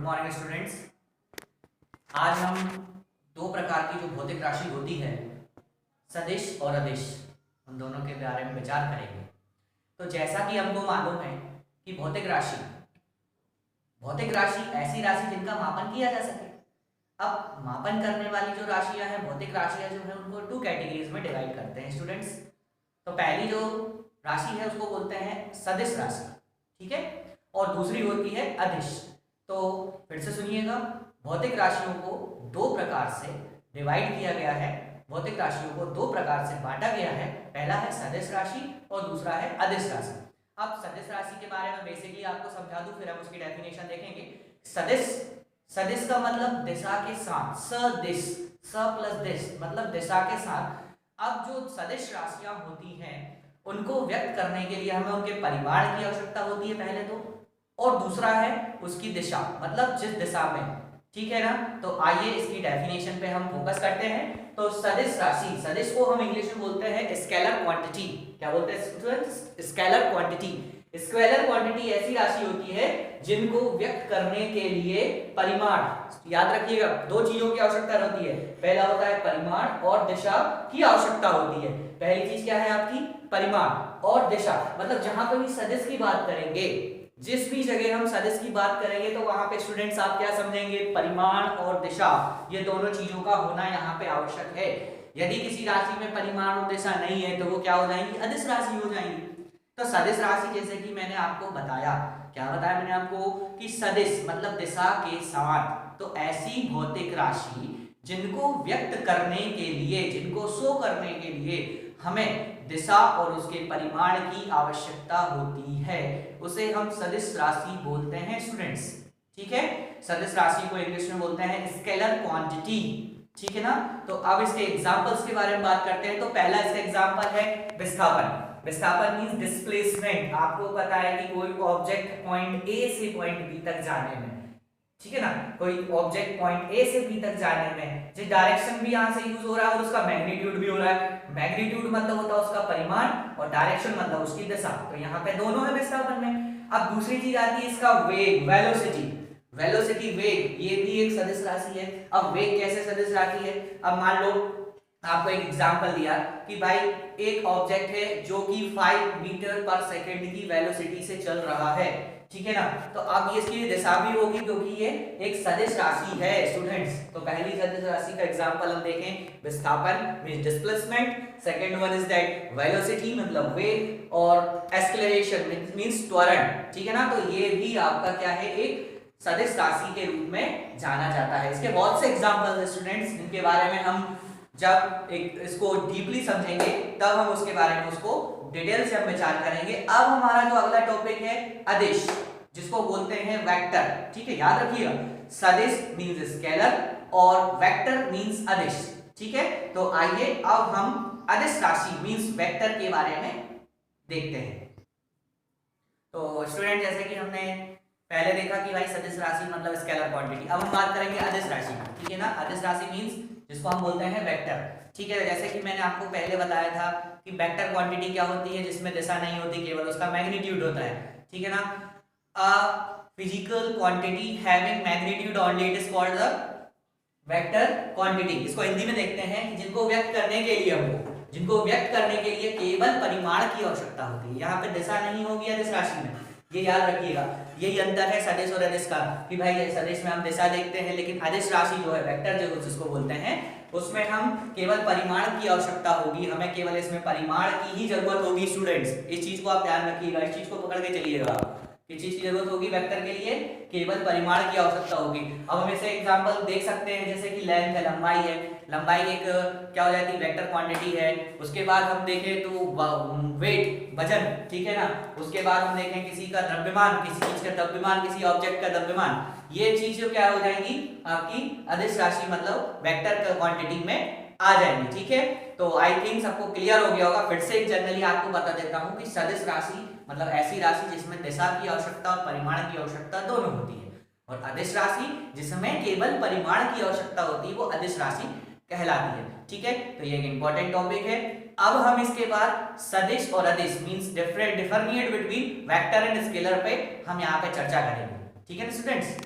Morning students. आज हम दो प्रकार की जो भौतिक राशि होती है, सदिश और अदिश, उन दोनों के बारे में विचार करेंगे। तो जैसा कि हमको मालूम है कि भौतिक राशि ऐसी राशि जिनका मापन किया जा सके। अब मापन करने वाली जो राशियां हैं, भौतिक राशियां जो है, उनको टू कैटेगरीज में डिवाइड करते हैं स्टूडेंट्स। तो पहली जो राशि है उसको बोलते हैं सदिश राशि, ठीक है, और दूसरी होती है अदिश। तो फिर से सुनिएगा, भौतिक राशियों को दो प्रकार से डिवाइड किया गया है, भौतिक राशियों को दो प्रकार से बांटा गया है। पहला है सदिश राशि और दूसरा है अदिश राशि। अब सदिश राशि के बारे में बेसिकली आपको समझा दूं, फिर हम उसकी डेफिनेशन देखेंगे। सदिश का मतलब दिशा के साथ, सदिश, स प्लस दिश मतलब दिशा के साथ। अब जो सदिश राशियां होती हैं उनको व्यक्त करने के लिए हमें उनके परिमाण की आवश्यकता होती है पहले तो, और दूसरा है उसकी दिशा, मतलब जिस दिशा में, ठीक है ना। तो आइए इसकी डेफिनेशन पे हम फोकस करते हैं। तो सदिश राशि, सदिश को हम इंग्लिश में बोलते हैं स्केलर क्वांटिटी। क्या बोलते हैं students? Scalar quantity. Scalar quantity ऐसी राशि होती है जिनको व्यक्त करने के लिए परिमाण, याद रखिएगा, दो चीजों की आवश्यकता होती है। पहला होता है परिमाण और दिशा की आवश्यकता होती है। पहली चीज क्या है आपकी? परिमाण और दिशा। मतलब जहां पर भी सदिश की बात करेंगे, जिस भी जगह हम सदिश की बात करेंगे तो वहां पे स्टूडेंट्स आप क्या समझेंगे? परिमाण और दिशा, ये दोनों चीजों का होना यहाँ पे आवश्यक है। यदि किसी राशि में परिमाण और दिशा नहीं है तो वो क्या हो जाएंगी? अदिश राशि हो जाएंगी। तो सदिश राशि, जैसे कि मैंने आपको बताया, क्या बताया मैंने आपको कि सदिश मतलब दिशा के साथ। तो ऐसी भौतिक राशि जिनको व्यक्त करने के लिए, जिनको शो करने के लिए हमें दिशा और उसके परिमाण की आवश्यकता होती है, उसे हम सदिश राशि बोलते हैं स्टूडेंट्स, ठीक है। सदिश राशि को इंग्लिश में बोलते हैं स्केलर क्वांटिटी, ठीक है ना। तो अब इसके एग्जांपल्स के बारे में बात करते हैं। तो पहला इसका एग्जांपल है विस्थापन। विस्थापन मींस डिस्प्लेसमेंट। आपको पता है कि कोई ऑब्जेक्ट पॉइंट ए से पॉइंट बी तक जाने में, ठीक है ना, कोई ऑब्जेक्ट पॉइंट ए से बी तक जाने में जिस डायरेक्शन भी यहां से यूज हो रहा है और उसका मैग्नीट्यूड भी हो रहा है। मैग्नीट्यूड मतलब होता है उसका परिमाण और डायरेक्शन मतलब उसकी दिशा। तो यहाँ पे दोनों है विस्थापन में। अब दूसरी चीज आती है इसका वेग, वेलोसिटी। वेलोसिटी, वेग, ये भी एक सदिश राशि है। अब वेग कैसे सदिश राशि है? अब मान लो आपको एक एग्जांपल दिया कि भाई एक ऑब्जेक्ट है जो कि 5 मीटर पर सेकंड की वेलोसिटी से चल रहा है, ठीक है ना। तो अब इसकी दिशा भी होगी क्योंकि ये एक सदिश राशि है स्टूडेंट्स। तो पहली सदिश राशि का एग्जांपल हम देखें, विस्थापन means displacement, second one is that velocity मतलब वेग, और एक्सेलरेशन मींस त्वरण, ठीक है ना। तो ये भी आपका क्या है? एक सदिश राशि के रूप में जाना जाता है। इसके बहुत से एग्जांपल्स हैं स्टूडेंट्स, जिनके बारे में हम जब इसको डीपली समझेंगे तब हम उसके बारे में उसको डिटेल से हम विचार करेंगे। अब हमारा जो अगला टॉपिक है अदिश, जिसको बोलते हैं वेक्टर, ठीक है, याद रखिएगा। सदिश मींस स्केलर और वेक्टर मींस अदिश, ठीक है। तो आइए अब हम अदिश राशि मींस वेक्टर के बारे में देखते हैं। तो स्टूडेंट, जैसे कि हमने पहले देखा कि भाई सदिश राशि मतलब स्केलर क्वांटिटी। अब हम बात करेंगे अदिश राशि, ठीक है ना। अदिश राशि मींस जिसको हम बोलते हैं वेक्टर, ठीक है। जैसे कि मैंने आपको पहले बताया था कि वेक्टर क्वांटिटी क्या होती है? जिसमें दिशा नहीं होती, केवल उसका मैग्नीट्यूड होता है, ठीक है ना। A physical quantity having magnitude only, it is called the vector quantity. इसको हिंदी में देखते हैं कि जिनको व्यक्त करने के लिए, जिनको व्यक्त करने के लिए केवल परिमाण की आवश्यकता होती है। यहाँ पे दिशा नहीं होगी अदिश राशि में, ये याद रखिएगा। यही अंतर है सदिश और अदिश का कि भाई सदिश में हम दिशा देखते हैं, लेकिन अदिश राशि जो है वेक्टर जो जिसको बोलते हैं, उसमें हम केवल परिमाण की आवश्यकता होगी, हमें केवल इसमें परिमाण की ही जरूरत होगी स्टूडेंट्स। इस चीज को आप ध्यान रखिएगा, इस चीज को पकड़ के चलिएगा। किस चीज की जरूरत होगी? वेक्टर के लिए केवल परिमाण की आवश्यकता होगी। अब हम इसे एग्जांपल देख सकते हैं, जैसे कि लेंथ है, लंबाई है। लंबाई एक क्या हो जाती है? वेक्टर क्वांटिटी है। उसके बाद हम देखें तो वेट, वजन, ठीक है ना। उसके बाद हम देखें किसी का द्रव्यमान, किसी चीज का द्रव्यमान, किसी ऑब्जेक्ट का द्रव्यमान, ये चीजें क्या हो जाएंगी? आपकी अदिश राशि मतलब वेक्टर क्वांटिटी में आ जाएंगे, ठीक है। तो आई थिंक सबको क्लियर हो गया होगा। फिर से एक जनरली आपको बता देता हूं कि सदिश राशि मतलब ऐसी राशि जिसमें दिशा की आवश्यकता और परिमाण की आवश्यकता दोनों होती है, और अदिश राशि जिसमें केवल परिमाण की आवश्यकता होती है वो अदिश राशि कहलाती है, ठीक है। तो ये एक इंपॉर्टेंट टॉपिक है। अब हम इसके बाद सदिश और अदिश means differentiate between vector and scalar पे हम यहाँ पे चर्चा करेंगे, ठीक है ना स्टूडेंट्स।